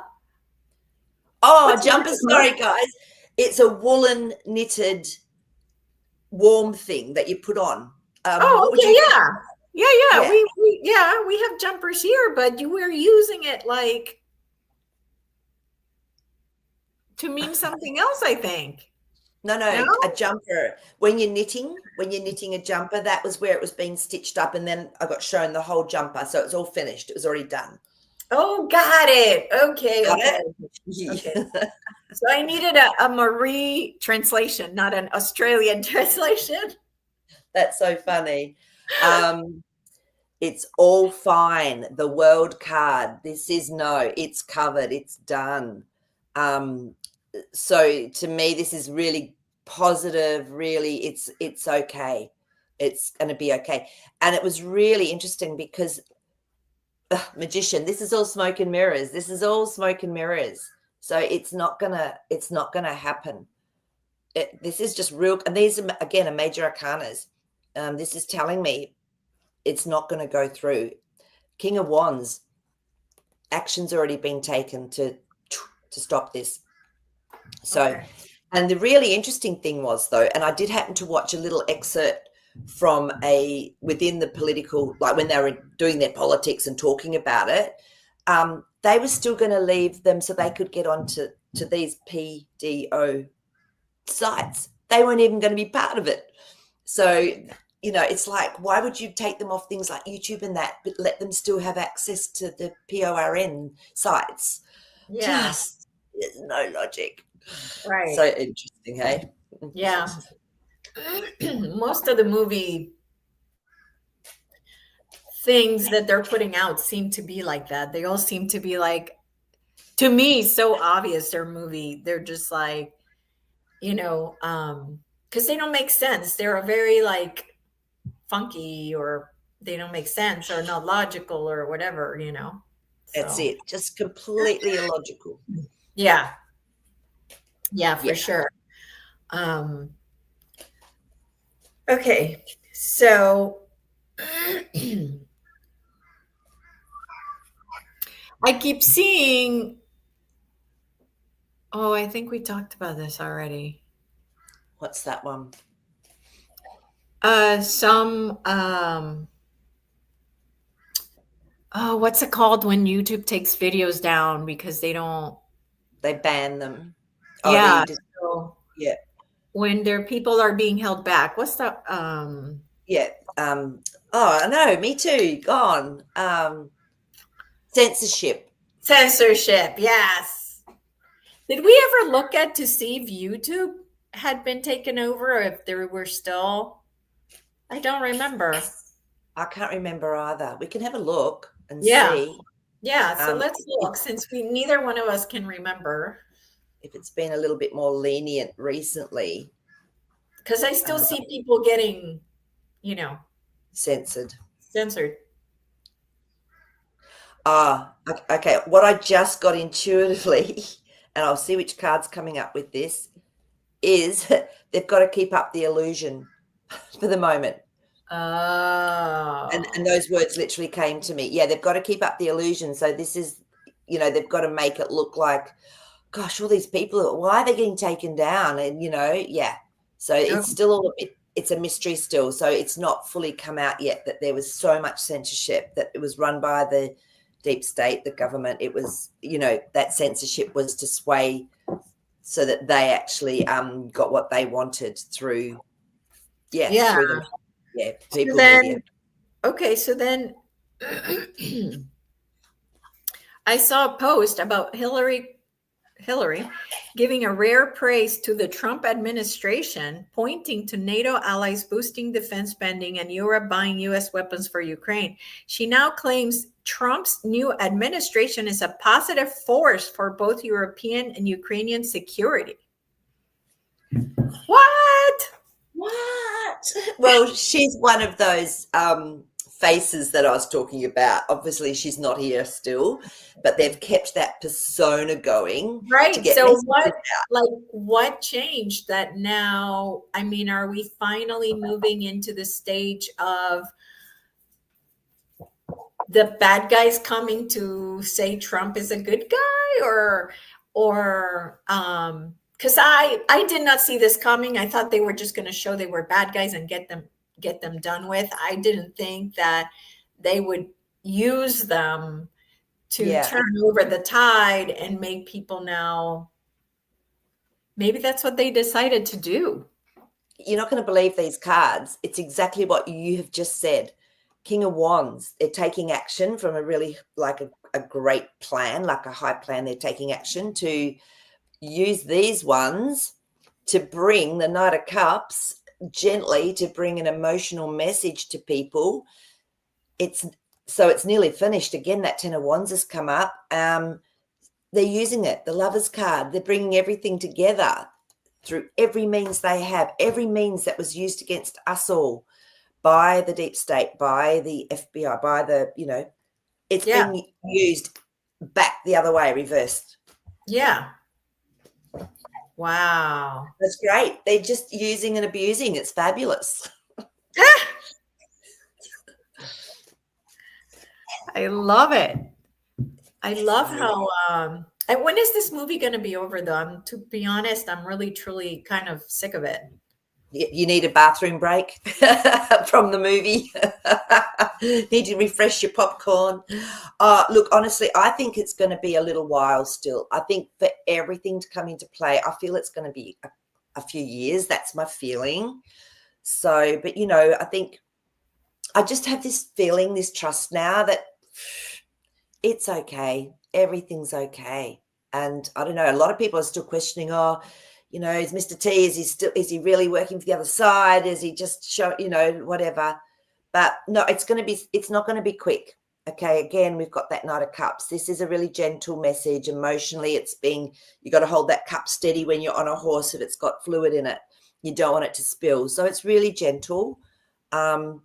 Oh, jumper, sorry guys. It's a woolen knitted warm thing that you put on. What would Okay, you yeah. Yeah. Yeah. We have jumpers here, but we're using it like to mean something else, I think. No, a jumper. When you're knitting a jumper, that was where it was being stitched up, and then I got shown the whole jumper, so it's all finished. It was already done. Oh, got it. Okay. Got Okay. it? Okay. So I needed a Maree translation, not an Australian translation. That's so funny. It's all fine. The world card. This is it's covered. It's done. So to me, this is really positive. Really, it's okay. It's going to be okay. And it was really interesting because magician. This is all smoke and mirrors. This is all smoke and mirrors. So it's not gonna happen. This is just real. And these are again major arcanas. This is telling me it's not going to go through. King of Wands, action's already been taken to stop this. So, okay. And the really interesting thing was though, and I did happen to watch a little excerpt from within the political, like when they were doing their politics and talking about it, they were still going to leave them so they could get onto these PDO sites. They weren't even going to be part of it. So, it's like, why would you take them off things like YouTube and that, but let them still have access to the PORN sites? Yeah. Just, there's no logic. Right. So interesting, hey? Yeah. Most of the movie things that they're putting out seem to be like that. They all seem to be like, to me, so obvious their movie. They're just like, because they don't make sense. They're a very like funky, or they don't make sense or not logical or whatever. That's So it. Just completely illogical. yeah, yeah, for Yeah. sure. Um, okay, so I keep seeing. Oh, I think we talked about this already. What's that one? Some oh, what's it called when YouTube takes videos down because they don't. They ban them. Oh, Yeah, so yeah, when their people are being held back. What's the yeah. Oh, I know, me too. Gone. Censorship. censorship? Yes. Did we ever look at to see if YouTube had been taken over, or if there were still? I don't remember. I can't remember either. We can have a look and Yeah. see Yeah, so um, let's look since we neither one of us can remember. if it's been a little bit more lenient recently. Because I still uh, see people getting, you know, Censored. censored. Okay. What I just got intuitively, and I'll see which card's coming up with this, is they've got to keep up the illusion for the moment. And Oh. those words literally came to me. Yeah, they've got to keep up the illusion. So this is, they've got to make it look like, gosh, all these people, why are they getting taken down? And, yeah. So Oh, it's still it's a mystery still. So it's not fully come out yet that there was so much censorship, that it was run by the deep state, the government. It was, that censorship was to sway so that they actually got what they wanted through, yeah. through the, So people media. then, okay, so then I saw a post about Hillary giving a rare praise to the Trump administration, pointing to NATO allies boosting defense spending and Europe buying US weapons for Ukraine. She now claims Trump's new administration is a positive force for both European and Ukrainian security. What? What? Well, she's one of those faces that I was talking about. Obviously, she's not here still, but they've kept that persona going to Right. get So messages what, out. like, what changed that now? I mean, are we finally moving into the stage of the bad guys coming to say Trump is a good guy, or because I did not see this coming. I thought they were just going to show they were bad guys and get them done with. I didn't think that they would use them to Yeah, turn over the tide and make people now. Maybe that's what they decided to do. you're not going to believe these cards. It's exactly what you have just said. King of Wands, they're taking action from a really like a great plan, like a high plan. They're taking action to use these ones to bring the Knight of Cups gently, to bring an emotional message to people. It's nearly finished. Again, that Ten of Wands has come up. They're using it, the Lovers card. They're bringing everything together through every means they have, every means that was used against us all by the deep state, by the FBI, by the, it's Yeah. being used back the other way, reversed. Yeah. Wow. That's great. They're just using and abusing. It's fabulous. I love it. I love how and when is this movie going to be over though? To be honest, I'm really truly kind of sick of it. You need a bathroom break from the movie. Need to refresh your popcorn. Look, honestly, I think it's going to be a little while still. I think for everything to come into play, I feel it's going to be a few years. That's my feeling. So, but I think I just have this feeling, this trust now that it's okay. Everything's okay. And I don't know, a lot of people are still questioning, is Mr. T, is he really working for the other side? Is he just whatever? But no, it's not going to be quick. Okay, again, we've got that Knight of Cups. This is a really gentle message. Emotionally, you got to hold that cup steady when you're on a horse if it's got fluid in it. You don't want it to spill. So it's really gentle. But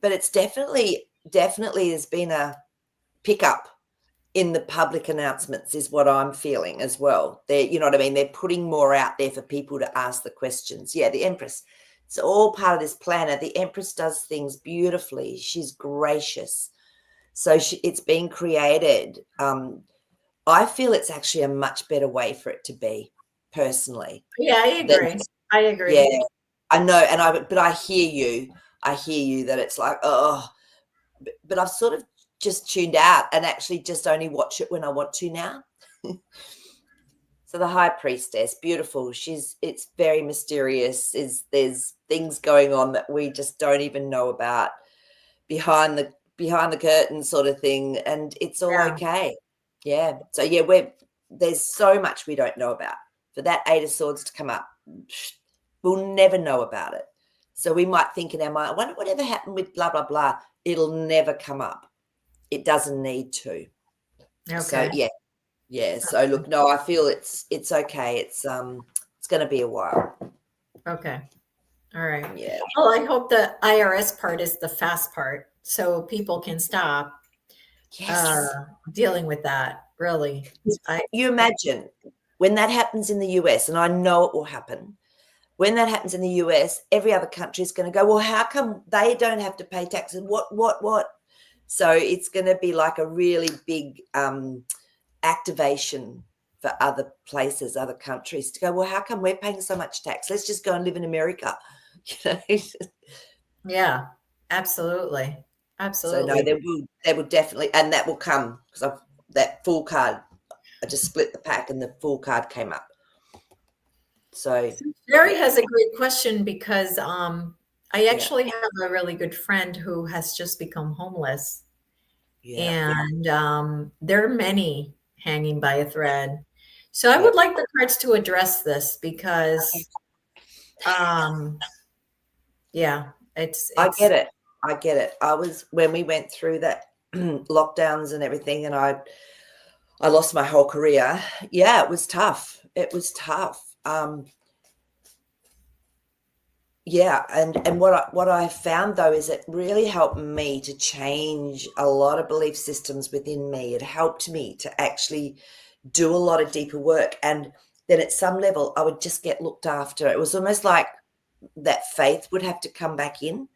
it's definitely there's been a pickup in the public announcements is what I'm feeling as well. You know what I mean? They're putting more out there for people to ask the questions. Yeah, the Empress. It's all part of this planner. The Empress does things beautifully. She's gracious. So it's been created. I feel it's actually a much better way for it to be, personally. Yeah, I agree. I Yeah, agree. I know. But I hear you. I hear you that it's like, oh, but I've sort of just tuned out and actually just only watch it when I want to now. So the High Priestess, beautiful. It's very mysterious. There's things going on that we just don't even know about behind the curtain sort of thing, and it's all Yeah. okay. Yeah. So yeah, there's so much we don't know about. For that Eight of Swords to come up, we'll never know about it. So we might think in our mind, I wonder whatever happened with blah blah blah. It'll never come up. It doesn't need to. So Okay. yeah. So look, no, I feel it's okay. It's going to be a while. Okay. All right. Yeah. Well, I hope the IRS part is the fast part so people can stop Yes. dealing with that. Really. I You imagine when that happens in the US, and I know it will happen. When that happens in the US, every other country is going to go, well, how come they don't have to pay taxes? What? So it's going to be like a really big activation for other places, other countries to go, well, how come we're paying so much tax? Let's just go and live in America. Yeah, absolutely. So no, Absolutely. there will definitely, and that will come because that full card, I just split the pack and the full card came up. So Sherry yeah, has a great question because I yeah, actually have a really good friend who has just become homeless, yeah, and there are many hanging by a thread. So I yeah. would like the cards to address this Okay. because, um, yeah, I it's get it. I get it. When we went through that lockdowns and everything, and I lost my whole career. Yeah, it was tough. It was tough. Yeah, and what I found though is it really helped me to change a lot of belief systems within me. It helped me to actually do a lot of deeper work, and then at some level I would just get looked after. It was almost like that faith would have to come back in.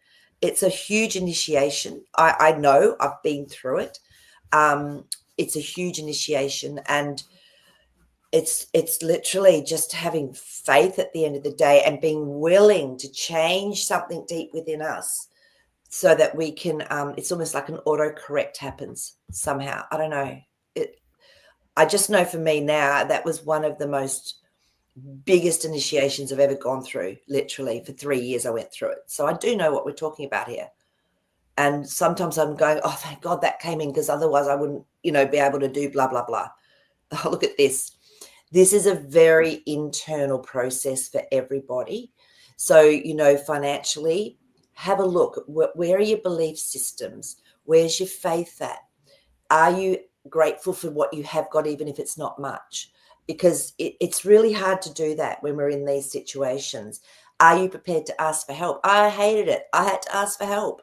It's a huge initiation. I know I've been through it. It's a huge initiation, and it's literally just having faith at the end of the day and being willing to change something deep within us so that we can it's almost like an autocorrect happens somehow. I don't know. I just know for me now that was one of the most biggest initiations I've ever gone through. Literally for 3 years I went through it. So I do know what we're talking about here. And sometimes I'm going, oh, thank God that came in, because otherwise I wouldn't, be able to do blah, blah, blah. Oh, look at this. This is a very internal process for everybody. So, financially, have a look. Where are your belief systems? Where's your faith at? Are you grateful for what you have got, even if it's not much? Because it's really hard to do that when we're in these situations. Are you prepared to ask for help? I hated it. I had to ask for help.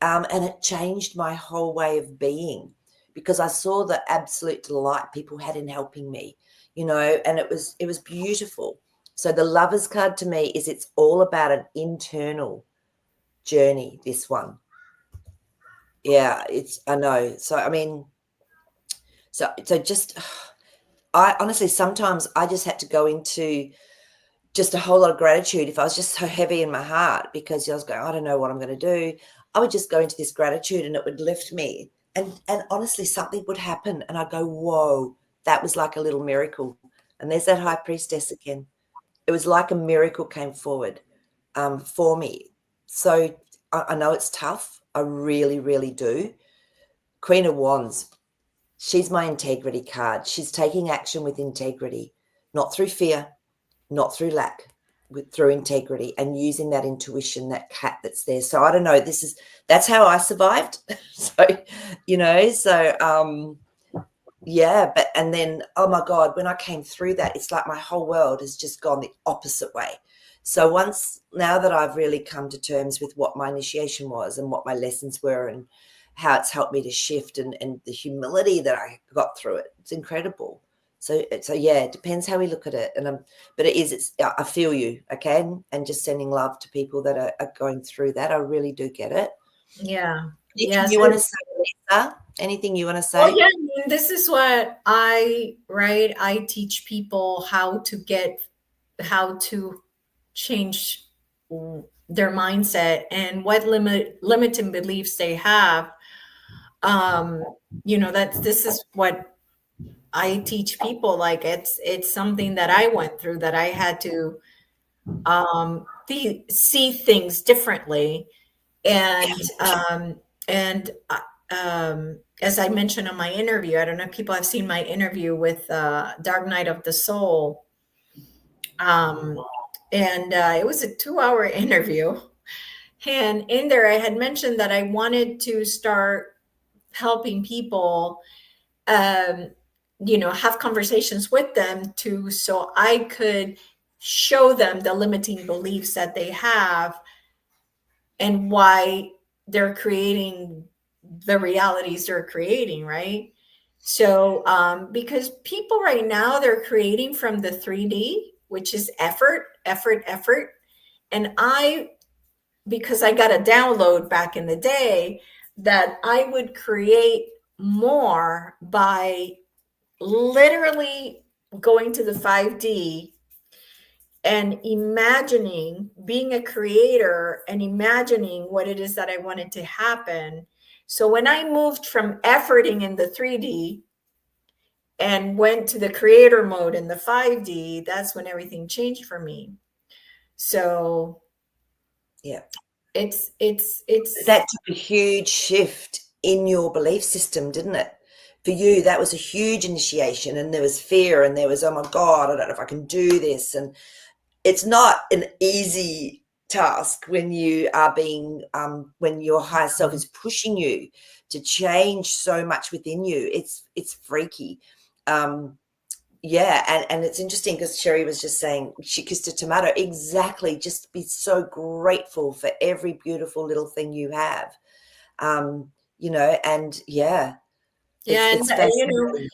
And it changed my whole way of being, because I saw the absolute delight people had in helping me, and it was beautiful. So the Lovers card to me is it's all about an internal journey, this one. Yeah, I know. So I mean, so just I honestly sometimes I just had to go into just a whole lot of gratitude if I was just so heavy in my heart, because I was going, I don't know what I'm going to do. I would just go into this gratitude and it would lift me. And honestly, something would happen and I'd go, whoa, that was like a little miracle. And there's that High Priestess again. It was like a miracle came forward for me. So I know it's tough. I really, really do. Queen of Wands, she's my integrity card. She's taking action with integrity, not through fear, not through lack, through integrity, and using that intuition, that cat that's there. So I don't know, that's how I survived. So, yeah, but and then, oh my God, when I came through that, it's like my whole world has just gone the opposite way. So now that I've really come to terms with what my initiation was and what my lessons were and how it's helped me to shift, and the humility that I got through it, it's incredible. So yeah, it depends how we look at it. But I feel you, okay? And just sending love to people that are going through that. I really do get it. Yeah. Anything Yes. you want to say, Lisa? Anything you want to Oh say? yeah, I mean, this is what I teach people how to change their mindset and what limiting beliefs they have. Um, this is what I teach people. Like it's something that I went through, that I had to see things differently. And and as I mentioned on my interview, I don't know if people have seen my interview with Dark Night of the Soul. And it was a 2-hour interview. And in there, I had mentioned that I wanted to start helping people, um, have conversations with them so I could show them the limiting beliefs that they have and why they're creating the realities they're creating, right? So, because people right now, they're creating from the 3D, which is effort, effort, effort. And because I got a download back in the day that I would create more by literally going to the 5D and imagining being a creator and imagining what it is that I wanted to happen. So when I moved from efforting in the 3D and went to the creator mode in the 5D, that's when everything changed for me. So Yeah. it's That took a huge shift in your belief system, didn't it? For you, that was a huge initiation, and there was fear, and there was, oh my God, I don't know if I can do this. And it's not an easy task when you are when your higher self is pushing you to change so much within you. It's freaky. Yeah, and it's interesting because Sherry was just saying she kissed a tomato. Exactly. Just be so grateful for every beautiful little thing you have. And yeah, it's yeah. it's And fascinating.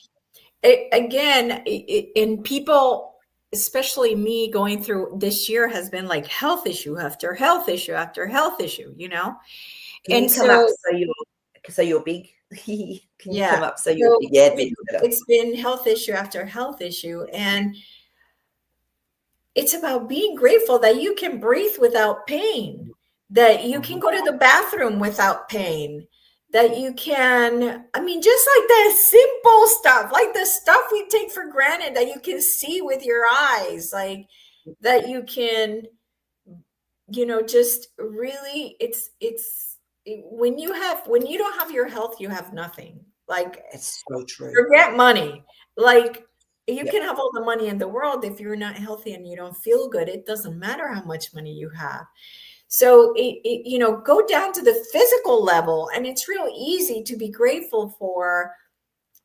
again, in people, especially me, going through this year has been like health issue after health issue after health issue. Can And you come up so, so you're big? Can you yeah, come up so you're so big? Yeah, big better. it's been health issue after health issue. And it's about being grateful that you can breathe without pain, that you can Mhm. go to the bathroom without pain, that you can, I mean, just like the simple stuff, like the stuff we take for granted that you can see with your eyes, like that you can, just really, when you don't have your health, you have nothing. Like, It's so true. forget money. Like, you Yeah, can have all the money in the world if you're not healthy and you don't feel good. It doesn't matter how much money you have. So go down to the physical level, and it's real easy to be grateful for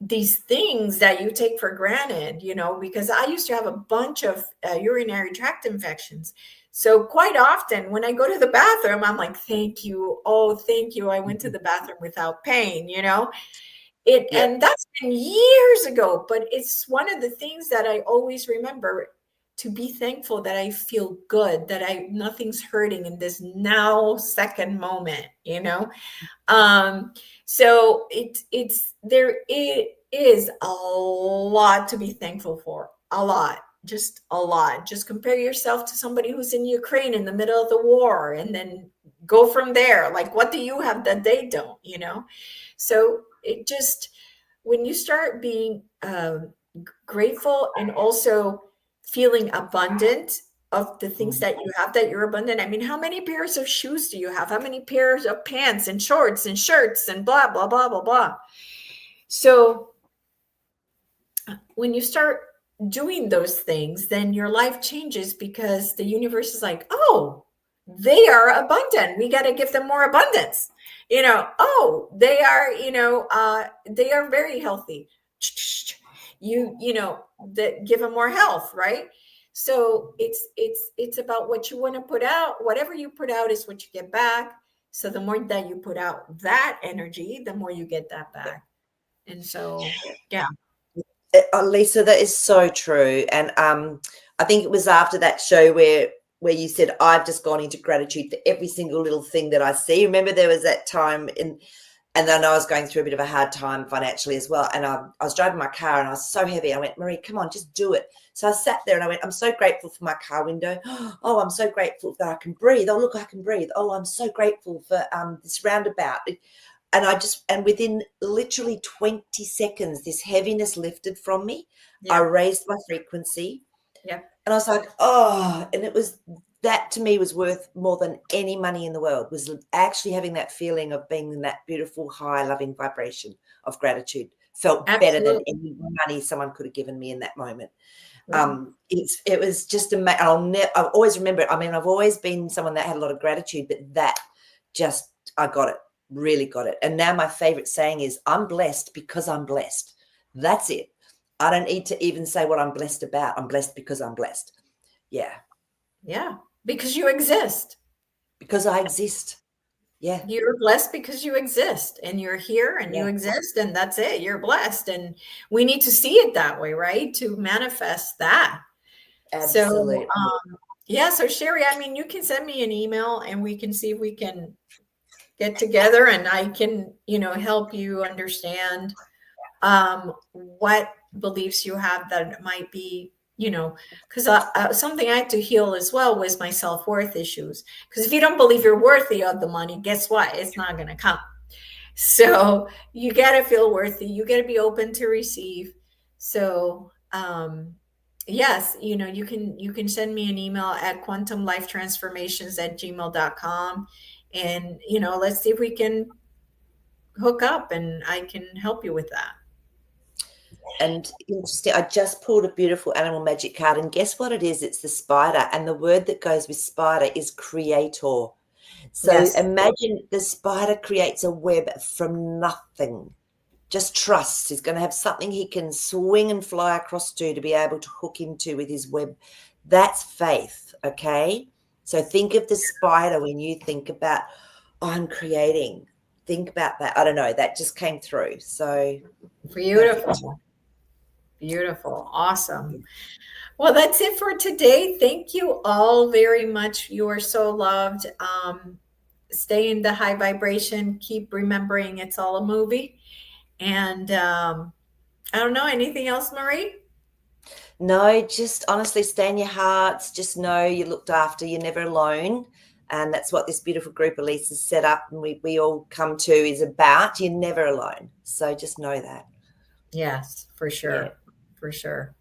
these things that you take for granted, because I used to have a bunch of urinary tract infections. So quite often when I go to the bathroom, I'm like, thank you. Oh, thank you. I went to mhm, the bathroom without pain. It yeah, and that's been years ago, but it's one of the things that I always remember, to be thankful that I feel good, that nothing's hurting in this now second moment. Um, so it is a lot to be thankful for. A lot. Just a lot. Just compare yourself to somebody who's in Ukraine in the middle of the war, and then go from there. Like, what do you have that they don't? So it just, when you start being grateful and also feeling abundant of the things mm, that you have, that you're abundant. I mean, how many pairs of shoes do you have? How many pairs of pants and shorts and shirts and blah, blah, blah, blah, blah. So when you start doing those things, then your life changes because the universe is like, oh, they are abundant. We got to give them more abundance. Oh, they are, they are very healthy. That give them more health, right? So it's about what you want to put out. Whatever you put out is what you get back. So the more that you put out that energy, the more you get that back. And so, yeah, Lisa, that is so true. And I think it was after that show where you said, I've just gone into gratitude for every single little thing that I see. Remember, there was that time and then I was going through a bit of a hard time financially as well. And I was driving my car and I was so heavy. I went, Maree, come on, just do it. So I sat there and I went, I'm so grateful for my car window. Oh, I'm so grateful that I can breathe. Oh, look, I can breathe. Oh, I'm so grateful for this roundabout. And within literally 20 seconds, this heaviness lifted from me. I yeah, raised my frequency yeah. and I was like, oh, and it was, that to me was worth more than any money in the world, was actually having that feeling of being in that beautiful, high, loving vibration of gratitude. Felt better than Absolutely. any money someone could have given me in that moment. Yeah. It was just I'll always remember it. I mean, I've always been someone that had a lot of gratitude, but that just, I got it, really got it. And now my favorite saying is, I'm blessed because I'm blessed. That's it. I don't need to even say what I'm blessed about. I'm blessed because I'm blessed. Yeah, Yeah. Because you exist. because I exist. Yeah, You're blessed because you exist and you're here and you yeah, exist and that's it. You're blessed. And we need to see it that way, right? To manifest that. So, absolutely. yeah. So, Sherry, I mean, you can send me an email and we can see if we can get together and I can, help you understand what beliefs you have that might be, because something I had to heal as well was my self worth issues. Because if you don't believe you're worthy of the money, guess what? It's not going to come. So you got to feel worthy. You got to be open to receive. So, yes, you can send me an email at quantumlifetransformations@gmail.com. And, let's see if we can hook up and I can help you with that. And interesting, I just pulled a beautiful animal magic card, and guess what it is? It's the spider, and the word that goes with spider is creator. So Yes. imagine the spider creates a web from nothing. Just trusts he's going to have something he can swing and fly across to be able to hook into with his web. That's faith, okay? So think of the spider when you think about, oh, I'm creating. Think about that. I don't know, that just came through. So perfect. Beautiful. Beautiful. Awesome. Well, that's it for today. Thank you all very much. You are so loved. Stay in the high vibration. Keep remembering it's all a movie. And I don't know, anything else, Maree? No, just honestly stay in your hearts. Just know you're looked after. You're never alone. And that's what this beautiful group Elisa's set up and we all come to is about. You're never alone. So just know that. Yes, for Yeah. sure. For sure.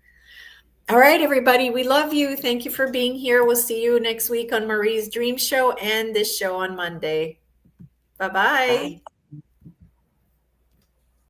All right, everybody. We love you. Thank you for being here. We'll see you next week on Marie's Dream Show and this show on Monday. Bye bye. Bye.